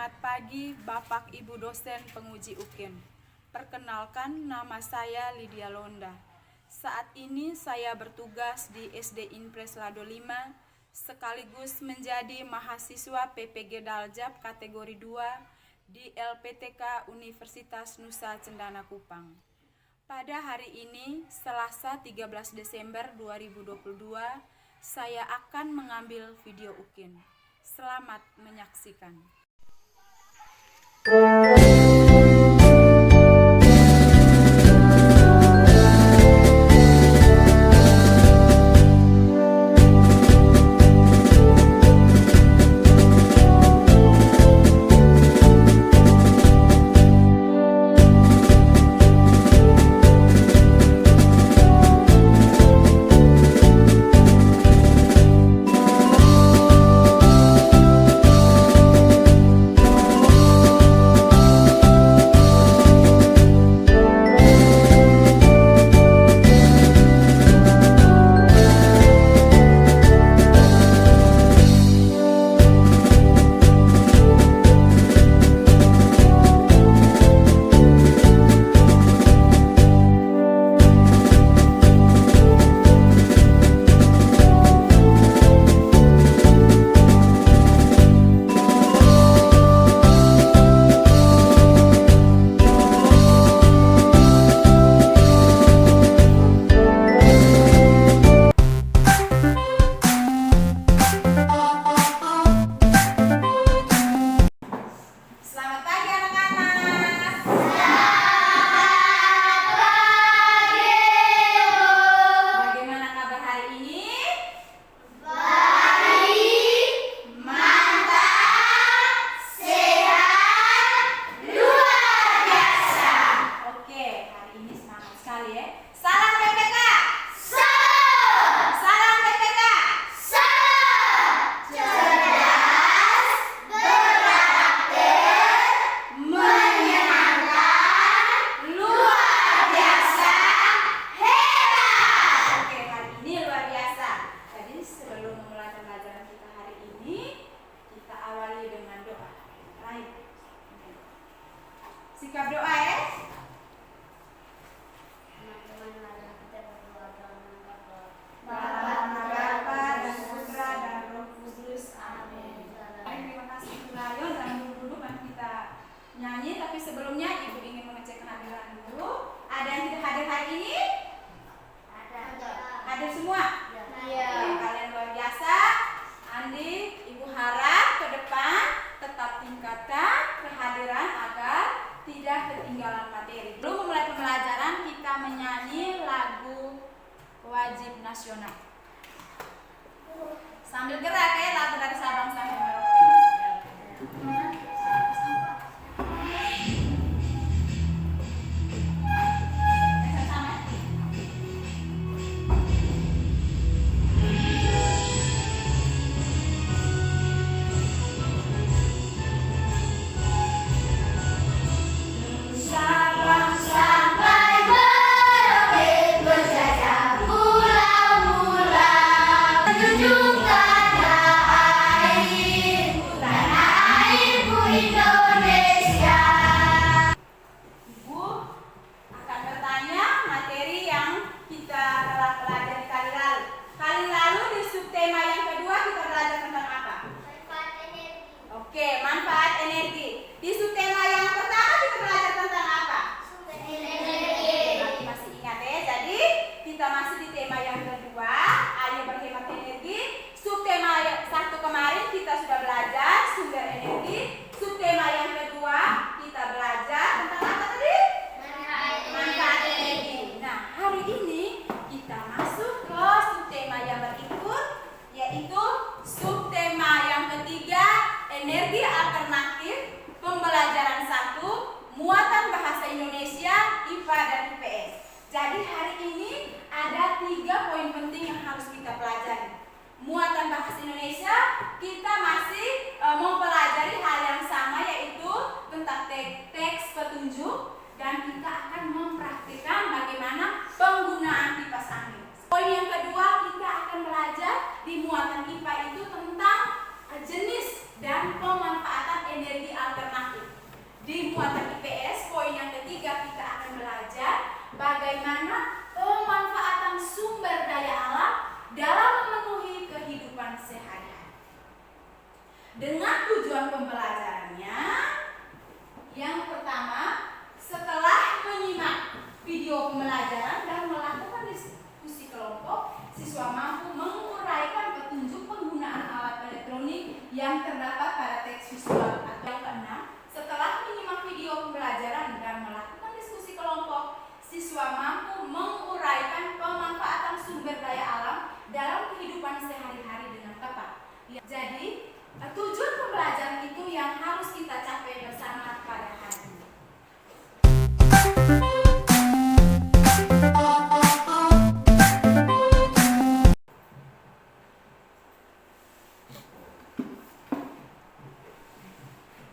Selamat pagi Bapak Ibu dosen penguji UKIM. Perkenalkan, nama saya Lydia Londa. Saat ini saya bertugas di SD Impres Lado 5 sekaligus menjadi mahasiswa PPG Daljab kategori 2 di LPTK Universitas Nusa Cendana Kupang. Pada hari ini, Selasa 13 Desember 2022, saya akan mengambil video UKIM. Selamat menyaksikan. Sikap doa ya. Dalam nama Bapa dan Putra dan Roh Kudus. Amin. Terima kasih Layon, jangan dulu nanti kita nyanyi, tapi sebelumnya Ibu ingin mengecek kehadiran dulu. Ada yang tidak hadir hari ini? Ada. Hadir semua? Iya. Kalian luar biasa. Andi, Ibu harap ke depan tetap tingkatkan kehadiran agar tidak ketinggalan materi. Sebelum memulai pembelajaran, kita menyanyi lagu wajib nasional. Sambil gerak ya, lagu dari Sabang sampai Merauke. Energi alternatif pembelajaran 1 muatan bahasa Indonesia, IPA dan IPS. Jadi hari ini ada 3 poin penting yang harus kita pelajari. Muatan bahasa Indonesia kita masih mempelajari hal yang sama, yaitu tentang teks petunjuk, dan kita akan mempraktikkan bagaimana penggunaan kipas angin. Poin yang kedua, kita akan belajar di muatan IPA itu tentang jenis dan pemanfaatan energi alternatif di muatan IPS. Poin yang ketiga kita akan belajar bagaimana pemanfaatan sumber daya alam dalam memenuhi kehidupan sehari-hari. Dengan tujuan pembelajarannya, yang pertama, setelah menyimak video pembelajaran dan melakukan diskusi kelompok, siswa mampu menguraikan petunjuk penggunaan alat elektronik yang terdapat pada teks visual. Yang keenam, setelah menyimak video pembelajaran dan melakukan diskusi kelompok, siswa mampu menguraikan pemanfaatan sumber daya alam dalam kehidupan sehari-hari dengan tepat. Jadi, tujuan pembelajaran itu yang harus kita capai bersama pada hari ini.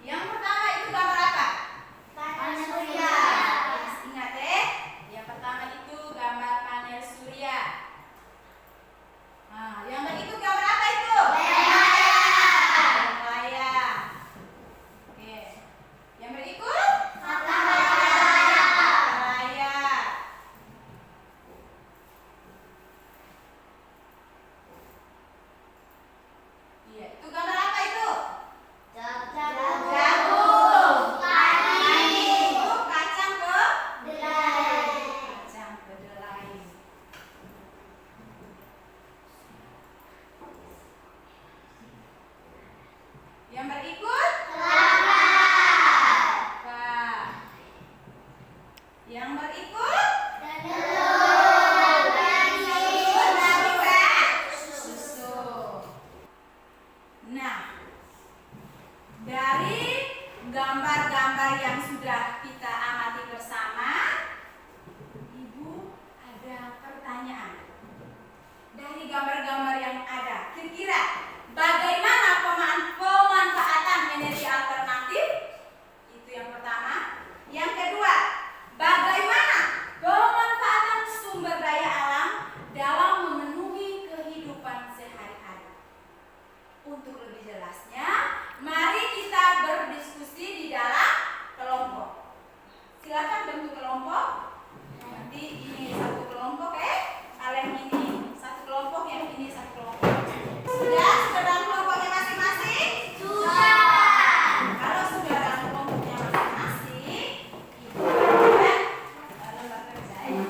Yang pertama itu gambar apa? Panel surya. Ingat yang pertama itu gambar panel surya. Nah, yang berikut gambar apa itu? Layar. Oke. Yang berikut? Layar. Iya, itu gambar apa itu? Jagung. Itu kacang kedelai. Kacang kedelai. Yang berikut? Kelapa. Yang berikut? Telur. Susu. Nah, dari gambar-gambar yang sudah kita amati bersama, Ibu ada pertanyaan. Dari gambar-gambar yang ada, kira-kira bagaimana pemanfaatan energi alternatif? Itu yang pertama. Yang kedua, bagaimana pemanfaatan sumber daya alam dalam memenuhi kehidupan sehari-hari? Untuk lebih jelasnya, mari kita berdiskusi di dalam kelompok. Silakan bentuk kelompok. Nanti ini satu kelompok, kalian ini satu kelompok, yang ini satu kelompok. Sudah dalam kelompoknya masing-masing? Sudah. Kalau sudah dalam kelompoknya masing-masing, Ibu buat lembar kerja ya.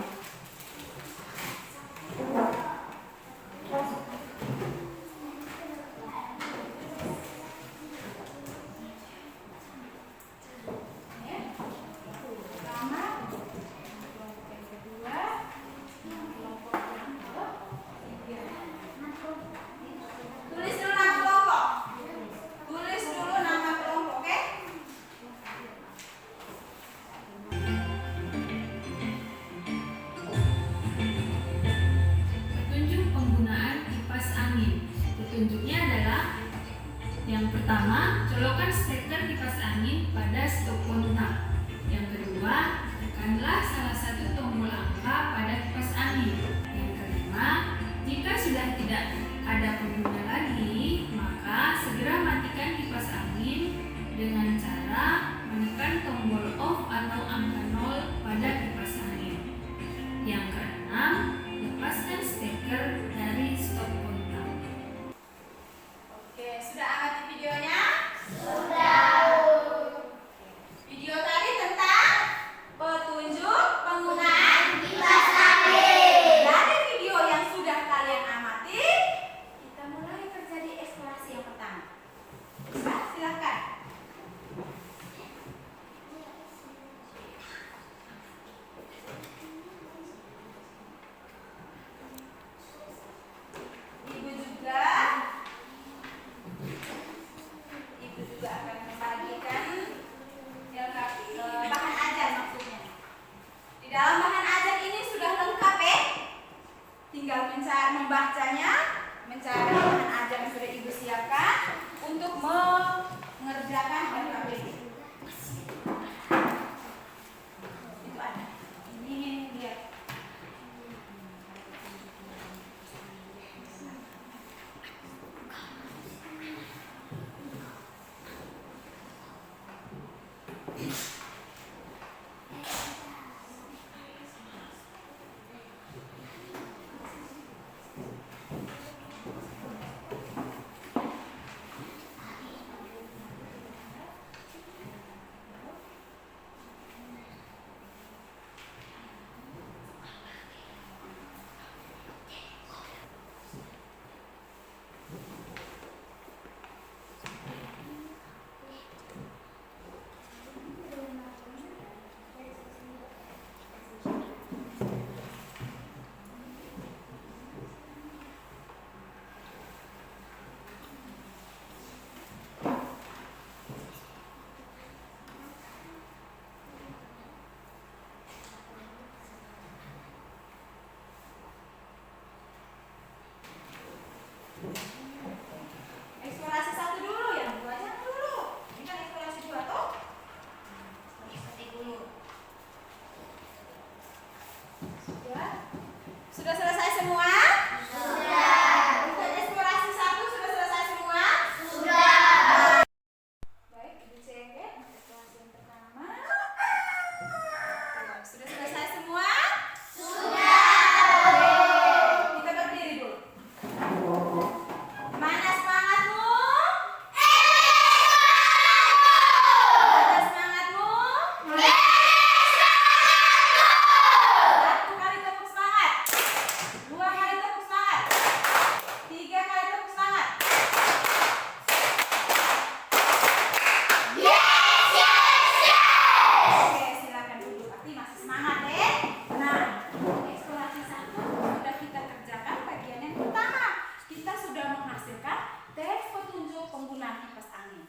Pertama, kelompok yang kedua, kelompok yang ketiga. Tulis dulu nama kelompok. Tulis dulu nama kelompok, oke? Petunjuk penggunaan kipas angin. Petunjuknya adalah yang pertama, colokan steker kipas angin pada stop kontak. Yang kedua, tekanlah salah satu tombol angka pada kipas angin. Yang kelima, jika sudah tidak ada pengguna lagi, maka segera matikan kipas angin dengan cara menekan tombol off atau angka 0 pada kipas angin. Yang keenam, lepaskan steker dari stop kontak. Oke, sudah amati videonya? Sudah. Video tadi tentang petunjuk penggunaan Kipas angin. Dari video yang sudah kalian amati, kita mulai terjadi eksplorasi yang pertama. Bisa, silakan. Ibu juga akan membagikan bahan ajar maksudnya. Di dalam bahan ajar ini sudah lengkap tinggal membacanya, mencari bahan ajar yang sudah Ibu siapkan untuk mengerjakan LKPD. Itu ada. Ini lihat. Eksplorasi satu dulu, yang dua jangan dulu. Ini kan eksplorasi dua toh. Eksplorasi dulu. Sudah selesai semua? Sudah. Untuk eksplorasi satu sudah selesai semua? Sudah. Baik, dicek ya. Eksplorasi yang pertama. Sudah selesai semua? Sudah. Kita berdiri dulu. Mana semangatmu? Ada semangatmu? Satu kali tepuk semangat. Dua kali tepuk semangat. Tiga kali tepuk semangat. Oke, silakan duduk. Pasti masih semangat ya. Nah, eksplorasi satu sudah kita kerjakan bagian yang pertama. Kita sudah menghasilkan teks petunjuk penggunaan kipas angin.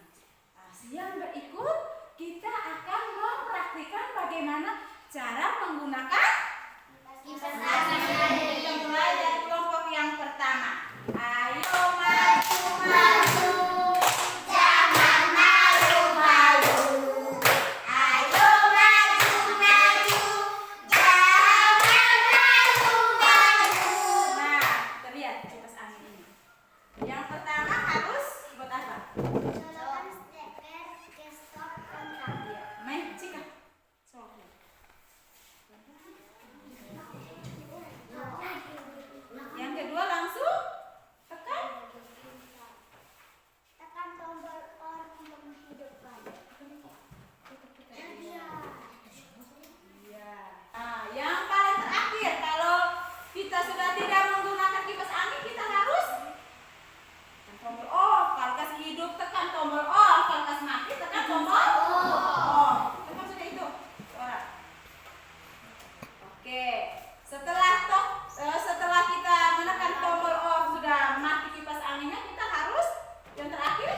Nah, yang berikut kita akan mempraktikkan bagaimana cara menggunakan kipas angin. Kita mulai dari kelompok yang pertama. Ayo maju maju, jangan malu-malu. Ayo maju maju, jangan malu-malu. Nah, terlihat kipas angin ini. Yang pertama harus buat apa? Iya, main cika. Yang kedua langsung tekan. Iya. Nah, yang paling terakhir kalau kita sudah tidak menggunakan kipas angin kita harus tekan tombol off. Kalau kasih hidup tekan tombol off. Kalau kasih mati tekan tombol off. Tekan sudah itu. Suara. Oke. Setelah kita menekan tombol off sudah mati kipas anginnya, kita harus yang terakhir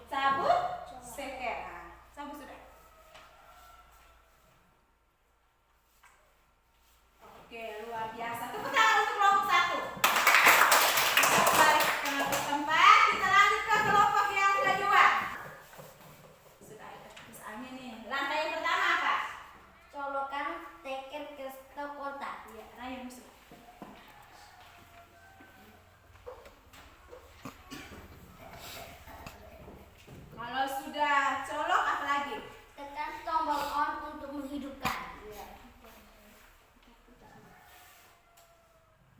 cabut seker. Nah, cabut sudah. Oke, luar biasa. Tepuk tangan untuk kelompok satu. Balik ke tempat, kita lanjut ke kelompok yang kedua. Sudah ada kipas angin nih. Langkah yang pertama apa? Colokan teker ke kotak. Iya, Raya musuh. Kalau sudah colok apa lagi? Tekan tombol on untuk menghidupkan. Iya.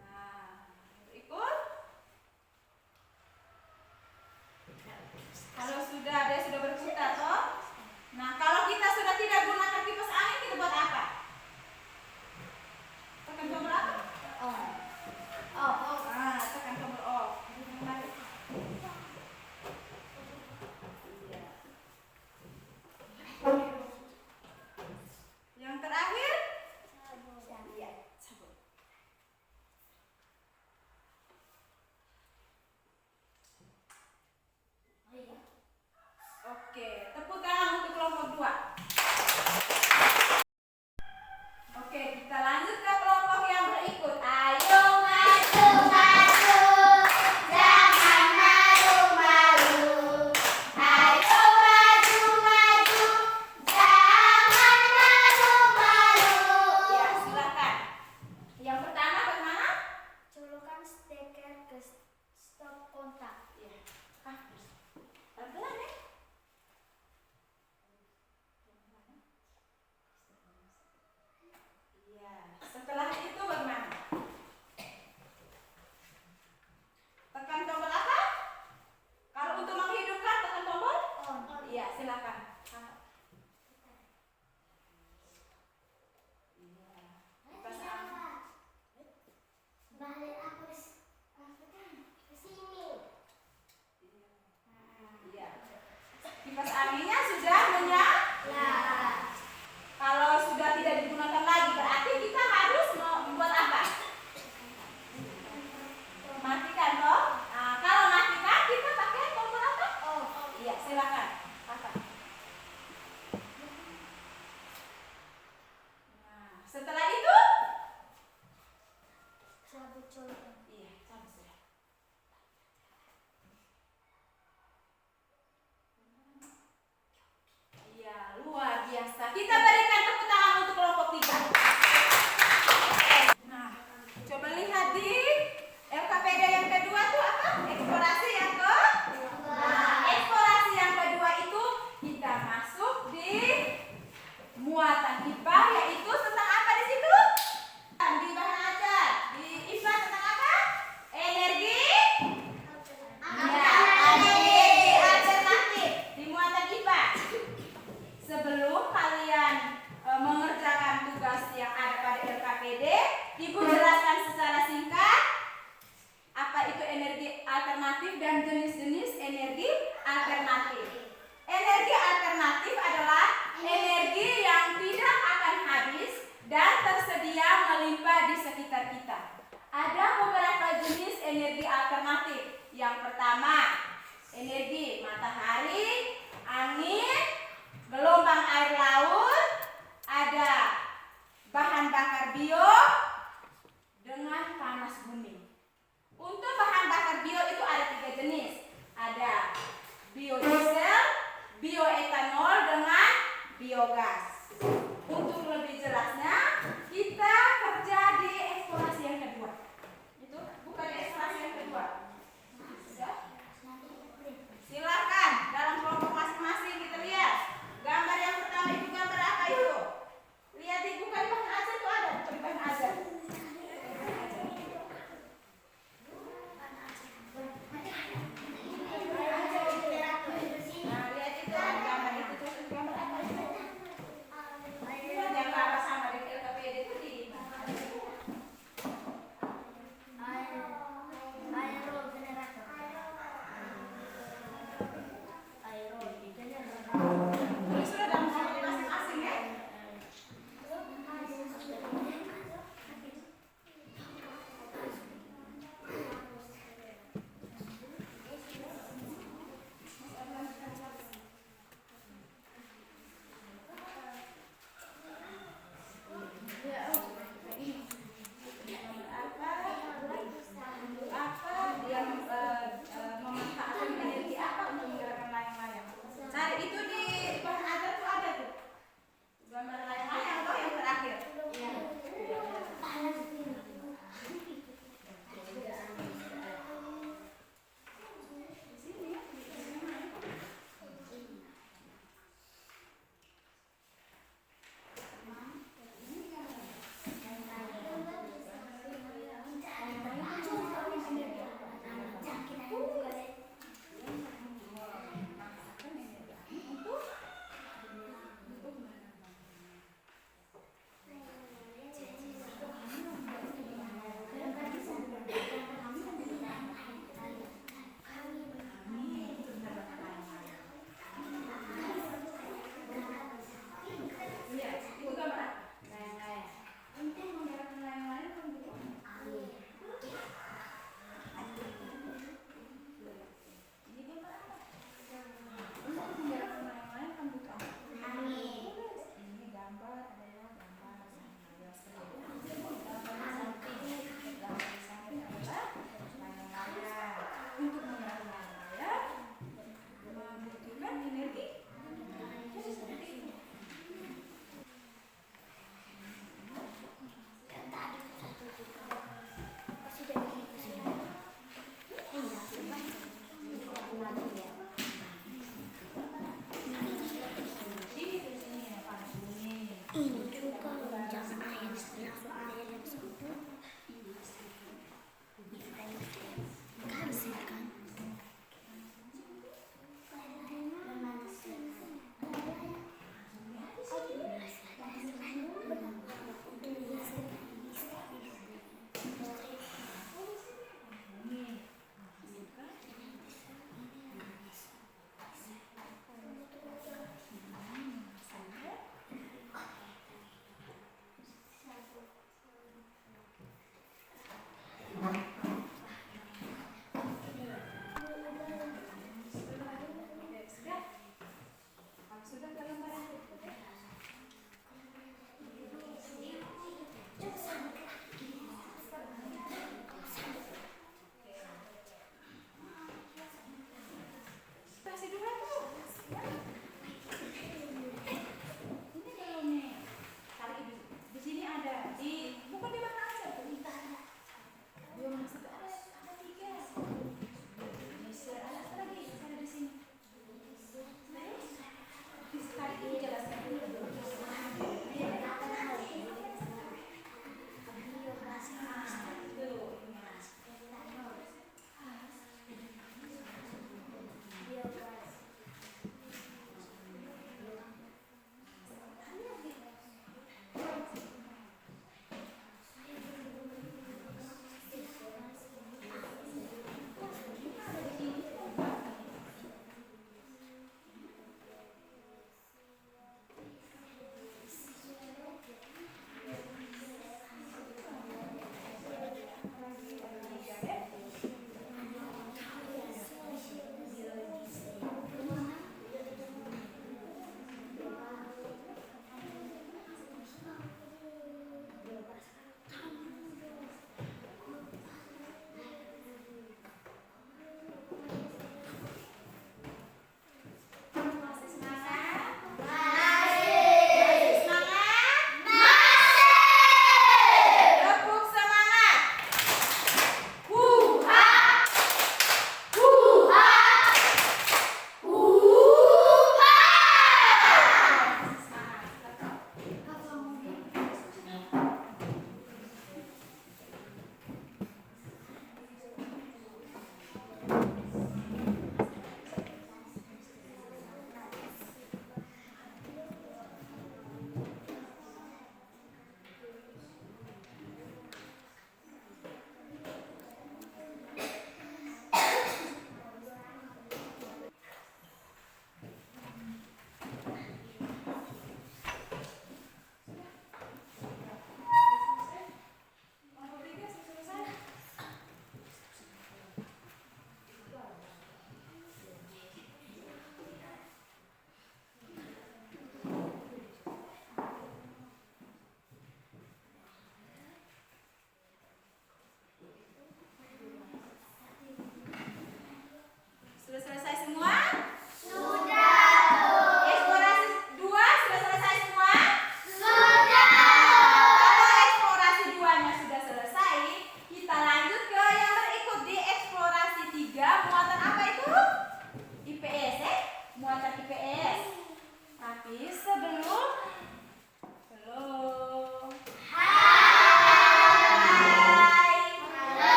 Nah, ikut. Kalau dia sudah berputar toh. Nah, kalau kita sudah tidak gunakan kipas angin, kita buat apa? Tekan tombol apa? On. Ah, tekan tombol off. Balik. Iya. Yang terakhir? Iya, cabut. Oke, tepuk tangan untuk kelompok 2. kipas anginnya sudah menyala. Kalau sudah tidak digunakan lagi, berarti kita harus membuat apa? Matikan toh. Nah, kalau matikan kita pakai tombol apa? Iya, silakan. Apa? Nah, setelah itu, Cabut colokan. iya, cabut sudah. Iya, luar biasa. Kita berikan tepuk tangan untuk kelompok 3. Nah, coba lihat di LKPD yang kedua tuh apa? Eksplorasi yang kedua. Nah, eksplorasi yang kedua itu kita masuk di muatan IPA, yaitu tentang apa di situ? Di bahan ajar. Di IPA tentang apa? Energi. Ya, energi alternatif di muatan IPA. Sebelum kalian mengerjakan tugas yang ada pada LKPD, Ibu jelaskan secara singkat apa itu energi alternatif dan jenis-jenis energi alternatif. Energi alternatif adalah energi yang tidak akan habis dan tersedia melimpah di sekitar kita. Ada beberapa jenis energi alternatif. Yang pertama, energi matahari, angin, gelombang air laut, ada bahan bakar bio dengan panas bumi. Untuk bahan bakar bio itu ada 3 jenis. Ada biodiesel, bioetanol dengan biogas. Untuk lebih jelasnya, kita kerja di eksplorasi yang kedua. Itu bukan eksplorasi yang kedua. Sudah? Silakan dalam kelompok masing-masing kita lihat. Gambar yang pertama itu gambar apa itu? Lihat di bukan bahan ajar itu ada, bukan bahan ajar. Nah, lihat itu gambar itu tuh gambar apa itu? Lihat yang ke arah sana di LKPD itu di ini sudah dalam kelompok masing-masing ya. Apa yang memanfaatkan energi apa untuk menggerakkan layang-layang? Cari itu di bahan ajar tuh ada tuh gambar layang-layang atau yang terakhir. Di sini ya. Untuk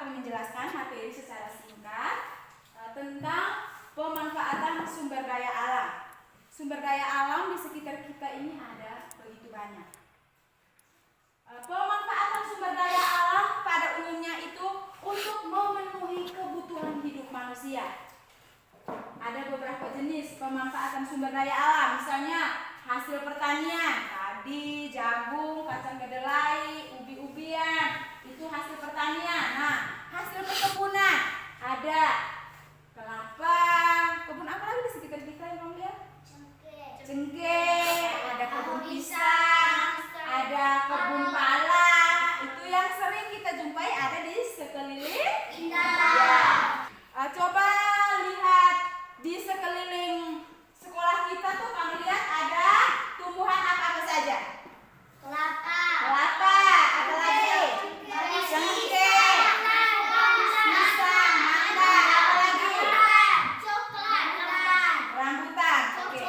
akan menjelaskan materi secara singkat tentang pemanfaatan sumber daya alam. Sumber daya alam di sekitar kita ini ada begitu banyak. Pemanfaatan sumber daya alam pada umumnya itu untuk memenuhi kebutuhan hidup manusia. Ada beberapa jenis pemanfaatan sumber daya alam, misalnya hasil pertanian, padi, jagung, kacang kedelai, ubi-ubian, itu hasil pertanian. Nah, hasil perkebunan ada kelapa, kebun apa lagi di sekitar kita yang kamu lihat? Cengkeh, ada kebun pisang, ada kebun pala. Itu yang sering kita jumpai ada di sekeliling kita. Coba lihat di sekeliling sekolah kita tuh, kamu lihat ada tumbuhan apa saja? Kelapa. Kelapa, apa lagi? Cengkeh, pisang, mangga, apa lagi? Coklat. Rambutan. Oke.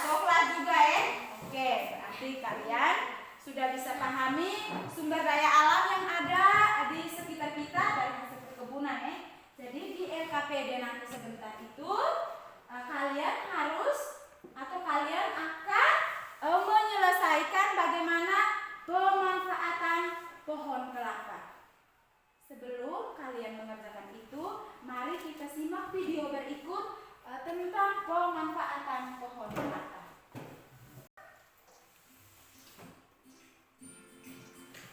Coklat juga ya. Oke, berarti kalian sudah bisa pahami sumber daya alam yang ada di sekitar kita dari hasil perkebunan ya. Jadi di LKPD nanti sebentar itu kalian harus atau kalian akan menyelesaikan bagaimana pemanfaatan pohon kelapa. Sebelum kalian mengerjakan itu, mari kita simak video berikut tentang pemanfaatan pohon kelapa.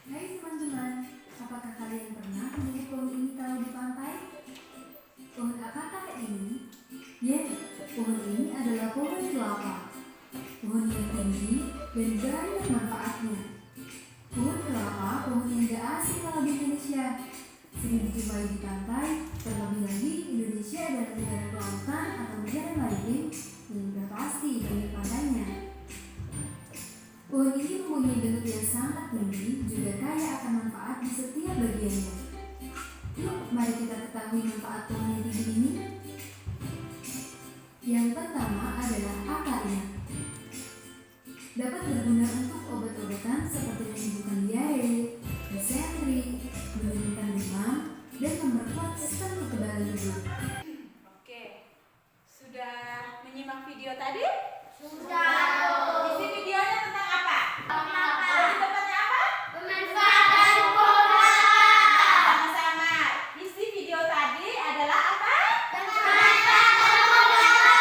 Hai teman-teman, apakah kalian pernah melihat pohon ini kalau di pantai? Pohon apakah ini? Ya, pohon ini adalah pohon kelapa. Pohon yang tinggi dan banyak manfaatnya. Pohon kelapa, pohon yang gak asing kalau di Indonesia. Sering dijumpai di pantai, terlebih lagi Indonesia adalah negara kelautan atau negara maritim yang sudah pasti banyak pantainya. Pohon ini mempunyai bentuk yang sangat tinggi, juga kaya akan manfaat di setiap bagiannya. Yuk, mari kita ketahui manfaat pohon yang tinggi ini. Yang pertama adalah akarnya. Dapat berguna untuk obat-obatan seperti menyembuhkan diare, disentri, menurunkan demam, dan memperkuat sistem kekebalan tubuh. Oke, sudah menyimak video tadi? Sudah. Isi videonya tentang apa? Kelapa. Lebih tepatnya apa? Pemanfaatan pohon kelapa. Sama-sama. Isi video tadi adalah apa? Pemanfaatan pohon kelapa.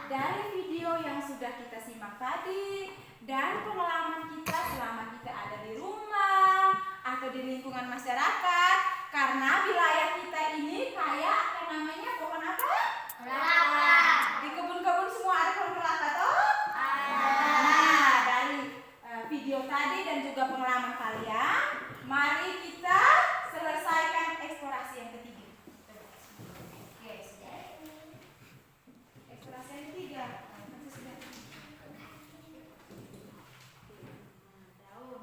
Dari video yang sudah kita simak tadi dan pengalaman kita selama kita ada di rumah atau di lingkungan masyarakat, karena wilayah kita ini kaya akan namanya pohon apa? Kelapa. Di kebun-kebun semua ada pohon kelapa toh? Ada. Nah, dari video tadi dan juga pengalaman kalian, mari kita selesaikan eksplorasi yang ketiga. Oke, sudah. Eksplorasi yang ketiga. Nanti sudah. Daun.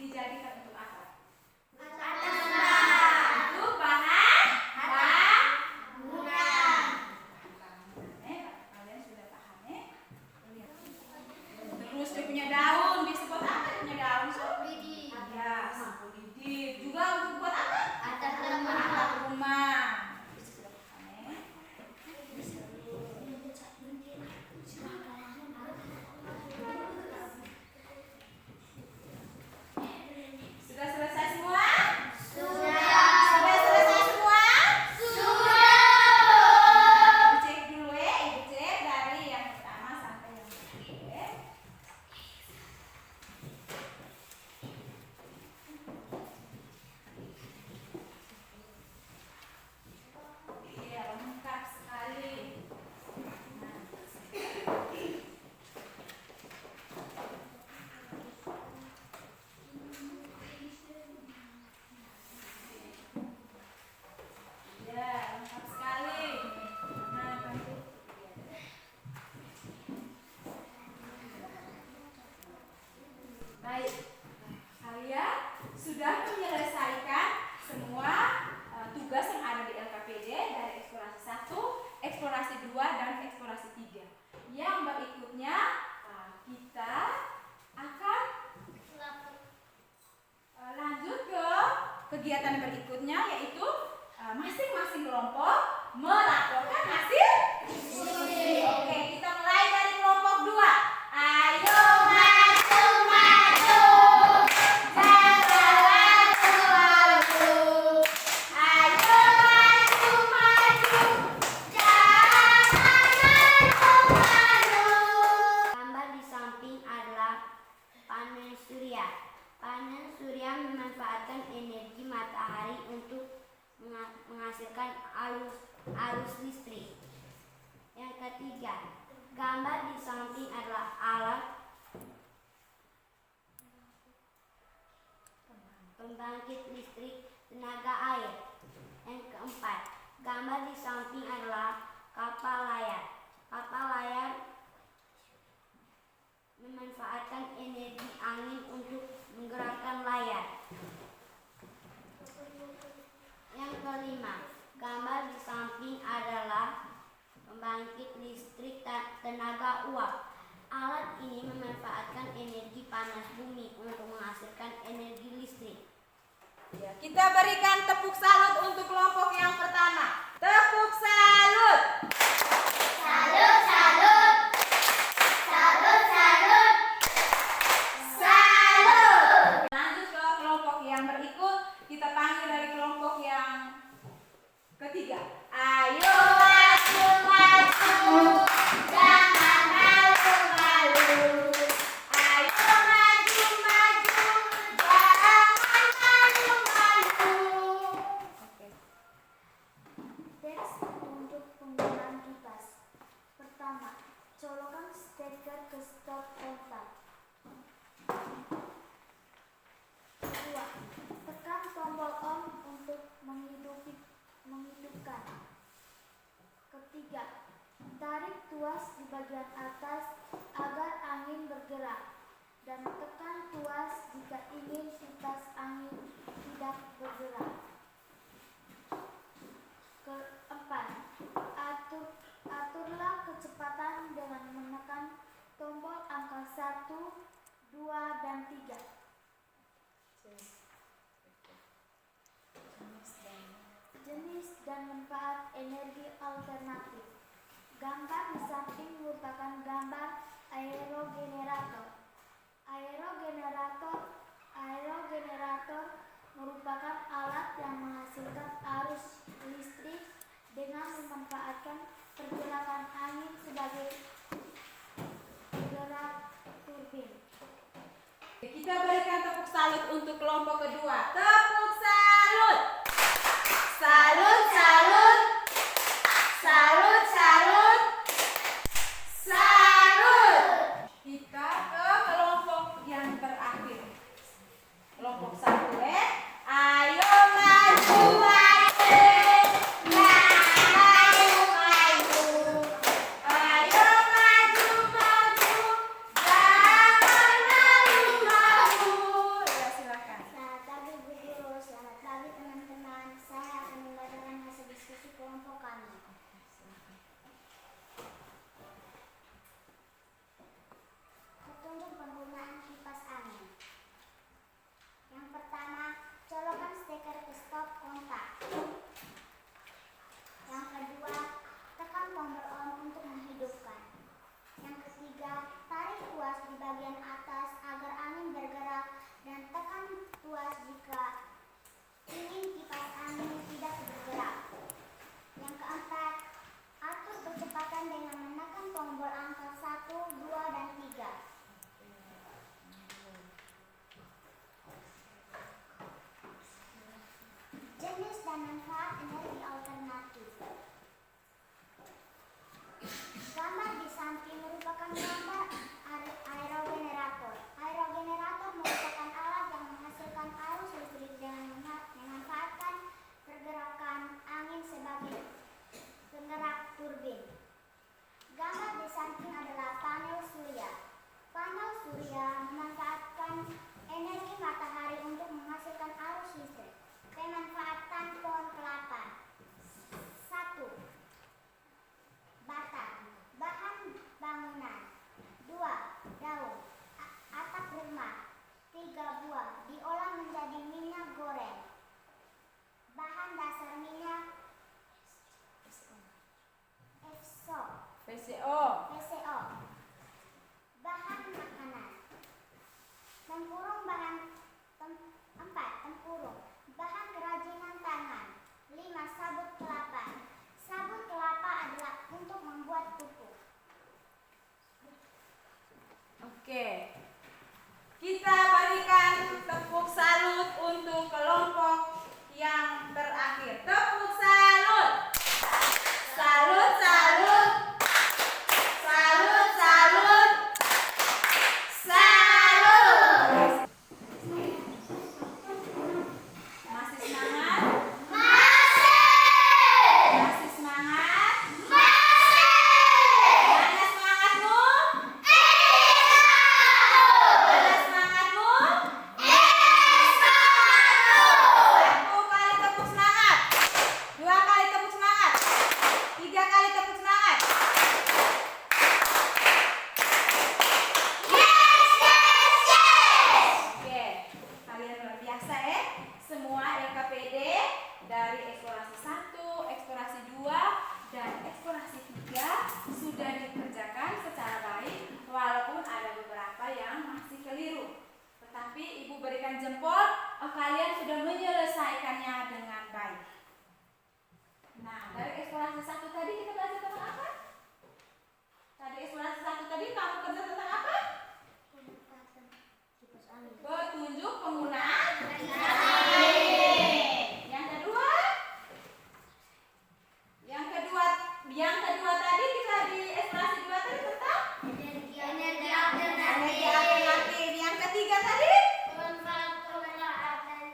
dijadikan untuk apa? Atas bak. Untuk bahan Bangunan. kalian sudah paham ya? Terus dia punya daun, disebut apa dia punya daun? Lidi. Ya, sapu lidi. Juga untuk buat apa? Atap rumah. Atap rumah. Sudah paham ya? Sudah selesai semua? Sudah. Sudah selesai semua? Sudah. Ibu cek dulu ya, ibu cek dari yang pertama sampai yang terakhir. Iya, lengkap sekali. Ya, lengkap sekali. Nah, bantu. Baik, kalian sudah menyelesaikan semua tugas yang ada di LKPD dari eksplorasi 1, eksplorasi 2, dan eksplorasi 3. Yang berikutnya kita akan lanjut ke kegiatan berikutnya, yaitu masing-masing kelompok melaporkan hasil diskusi. Oke, kita mulai dari kelompok 2. Ayo maju maju, jangan lalu. Ayo maju maju, jangan lalu. Gambar di samping adalah panel surya. Panel surya memanfaatkan energi matahari untuk menghasilkan arus listrik. Yang ketiga, gambar di samping adalah alat pembangkit listrik tenaga air. Yang keempat, gambar di samping adalah kapal layar. Kapal layar memanfaatkan energi angin untuk menggerakkan layar. Yang kelima, gambar di samping adalah pembangkit listrik tenaga uap. Alat ini memanfaatkan energi panas bumi untuk menghasilkan energi listrik. Ya, kita berikan tepuk salut untuk kelompok yang pertama. Tepuk salut. Salut, salut. Salut, salut. Salut. Lanjut ke kelompok yang berikut. Kita panggil dari kelompok yang ketiga. Ayo maju maju, jangan malu-malu. Ayo maju maju, jangan malu-malu. Oke. Teks untuk penggunaan kipas. Pertama, colokan steker ke stop kontak. Kedua, tekan tombol on untuk menghidupkan. Ketiga, tarik tuas di bagian atas agar angin bergerak dan tekan tuas jika ingin kipas angin tidak bergerak. Keempat, aturlah kecepatan dengan menekan tombol angka 1, 2, dan 3. Jenis dan manfaat energi alternatif. Gambar di samping merupakan gambar aerogenerator. Aerogenerator merupakan alat yang menghasilkan arus listrik dengan memanfaatkan pergerakan angin sebagai penggerak turbin. Kita berikan tepuk salut untuk kelompok kedua. Tepuk salut. Salut, salut. Salut, salut. Salut. Kita ke kelompok yang terakhir. Kelompok 1 ya. Ayo maju maju. Maju maju. Ayo maju maju. Jangan malu-malu. Ya, silakan. manfaat energi alternatif. Gambar di samping merupakan gambar aerogenerator. Aerogenerator merupakan alat yang menghasilkan arus listrik dengan memanfaatkan pergerakan angin sebagai penggerak turbin. Gambar di samping adalah panel surya. Panel surya memanfaatkan energi matahari untuk menghasilkan arus listrik. Pemanfaatan pohon kelapa. 1. Batang, bahan bangunan. 2. Daun, atap rumah. 3. Buah, diolah menjadi minyak goreng. Bahan dasar minyak VCO. Bahan makanan. Tempurung bahan 4. Tempurung, bahan kerajinan tangan. 5. Sabut kelapa. Sabut kelapa adalah untuk membuat pupuk. Oke. Kita berikan tepuk salut untuk kelompok yang terakhir. Tepuk salut. Salut, salut. Salut, salut. Salut. Masih semangat? Masih semangat? Mana semangatmu? Mana semangatmu? 1 kali tepuk semangat. 2 kali tepuk semangat. 3 kali tepuk semangat. Oke, kalian luar biasa ya. Semua LKPD dari eksplorasi 1, eksplorasi 2, dan eksplorasi 3 sudah dikerjakan secara baik, walaupun ada beberapa yang masih keliru. Tetapi Ibu berikan jempol, kalian sudah menyelesaikannya dengan baik. Nah, dari eksplorasi 1 tadi kita belajar tentang apa? Tadi eksplorasi 1 tadi kamu kerja tentang apa? Petunjuk penggunaan angin. Yang kedua tadi kita di eksplorasi 2 tadi tentang energi alternatif. Yang ketiga tadi pemanfaatan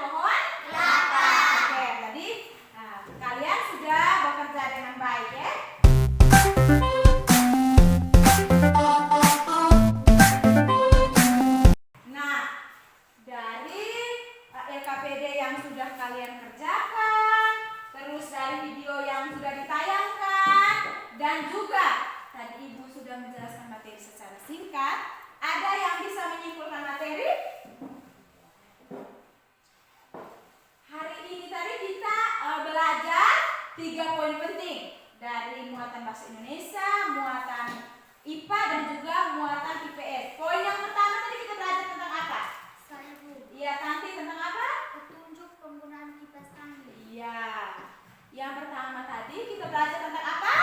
pohon kelapa. Oke, tadi kalian sudah bekerja dengan baik ya. Nah, dari LKPD yang sudah kalian kerjakan, terus dari video yang sudah ditayangkan, dan juga tadi Ibu sudah menjelaskan materi secara singkat, ada yang bisa menyimpulkan materi? Hari ini tadi kita belajar 3 poin penting dari muatan bahasa Indonesia, muatan IPA, dan juga muatan IPS. Poin yang pertama tadi kita belajar tentang apa? Saya Bu, Iya, nanti tentang apa? petunjuk penggunaan kipas angin. Iya. Yang pertama tadi kita belajar tentang apa?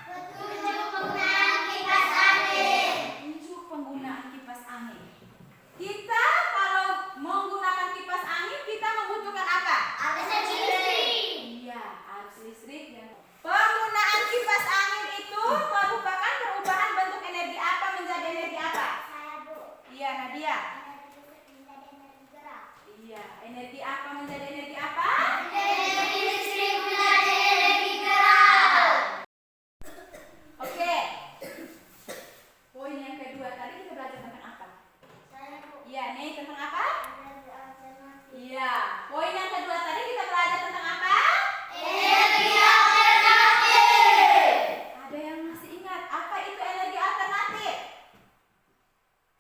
Petunjuk penggunaan kipas angin. Petunjuk penggunaan kipas angin. Kita kalau menggunakan kipas angin kita membutuhkan apa? Arus listrik. Iya, arus listrik dan penggunaan kipas angin itu merupakan perubahan bentuk energi apa menjadi energi apa? Saya Bu, Iya, Nadia. energi listrik menjadi energi gerak. Iya, energi apa menjadi energi apa? Energi listrik menjadi energi gerak. Oke. Poin yang kedua tadi kita belajar tentang apa? Saya Bu, Iya, nih tentang apa? energi alternatif. Iya. Poin yang kedua tadi kita belajar tentang apa? Energi alternatif. Ada yang masih ingat apa itu energi alternatif?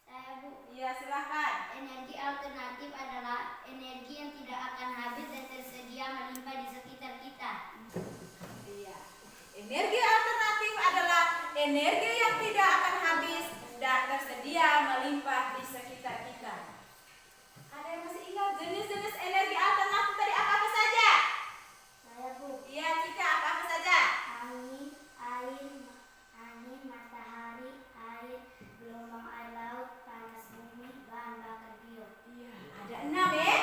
Saya Bu, Iya, silakan. energi alternatif adalah energi yang tidak akan habis dan tersedia melimpah di sekitar kita. Iya. Energi alternatif adalah energi yang tidak akan habis dan tersedia melimpah di sekitar kita. Ada yang masih ingat jenis-jenis energi alternatif tadi apa saja? Saya Bu, Iya, Cika, apa saja? angin, angin, matahari, air, gelombang air laut, panas bumi, bahan bakar bio. Iya, ada 6 ya.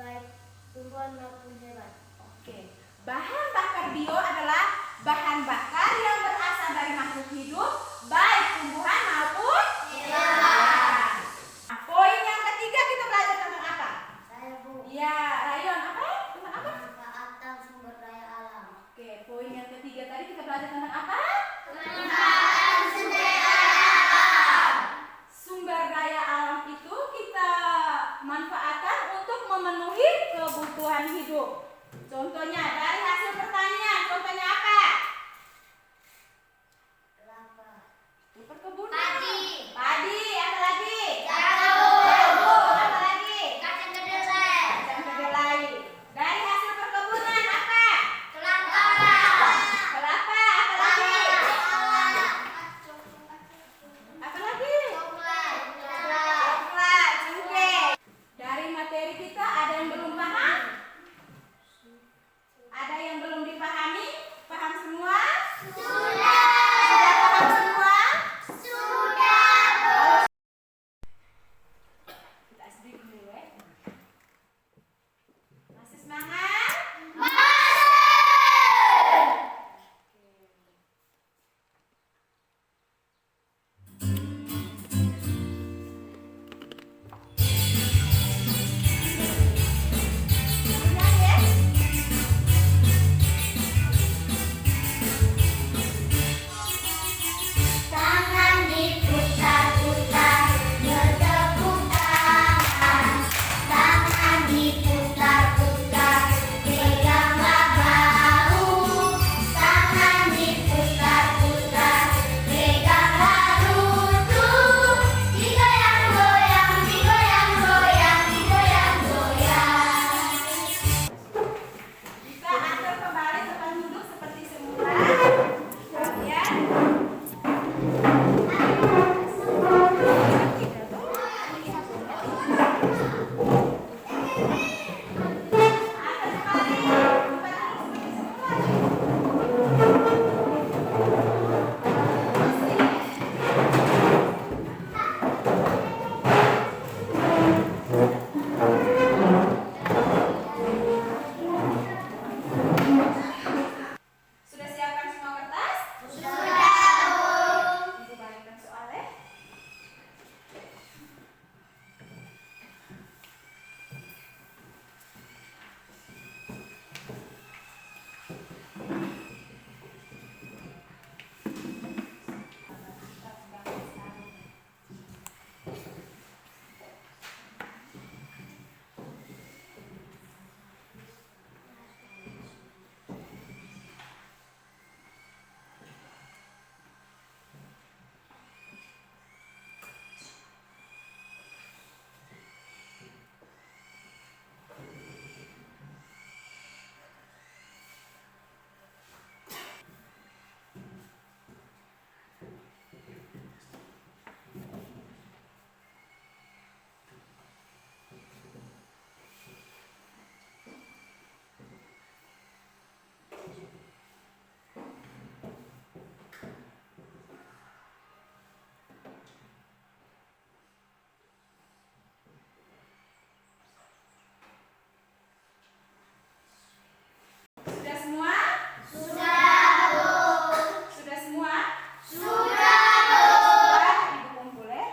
baik tumbuhan maupun hewan. Oke. Bahan bakar bio adalah bahan bakar yang berasal dari makhluk hidup, baik tumbuhan maupun hewan. Nah, poin yang ketiga kita belajar tentang apa? Saya Bu, Ya, Rayon, apa? Tentang apa? manfaatan sumber daya alam. Oke, poin yang ketiga tadi kita belajar tentang apa? Sumber daya alam itu kita manfaatkan untuk memenuhi kebutuhan hidup. Contohnya dari hasil pertanian, contohnya apa? Kelapa, Perkebunan. Padi. Padi, apa lagi? jagung, Apa lagi? kacang kedelai, Kacang kedelai. Dari hasil perkebunan apa? kelapa, Kelapa, apa lagi? Apa lagi? Coklat, cengkeh. Dari materi kita ada yang belum paham? Ada yang belum dipahami? Paham semua? Sudah paham semua? Kita SD dulu ya. Masih semangat? Kemudian ya. tangan diputar-putar, bertepuk tangan. Tangan diputar-putar, peganglah bahu. Tangan diputar-putar, peganglah lutut. Digoyang-goyang, digoyang-goyang, digoyang-goyang. Bisa atur kembali tempat duduk seperti semula. Kalian atur kembali tempat duduk seperti semula. Sudah siapkan semua kertas? Ibu balikkan soalnya. Sudah semua? Sudah semua? Sudah. Ibu kumpul ya.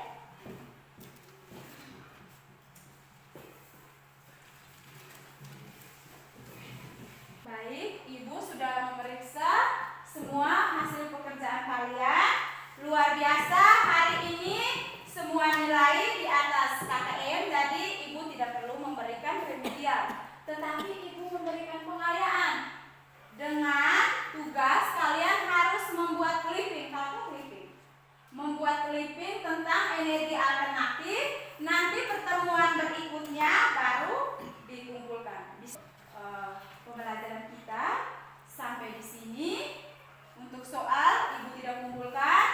Baik, Ibu sudah memeriksa semua hasil pekerjaan kalian. Luar biasa, hari ini semua nilai di atas KKM, jadi Ibu tidak perlu memberikan remedial, tetapi Ibu memberikan pengayaan. Dengan tugas kalian harus membuat clipping, tahu clipping? Membuat clipping tentang energi alternatif. Nanti pertemuan berikutnya baru dikumpulkan. Pembelajaran kita sampai di sini. Untuk soal Ibu tidak kumpulkan.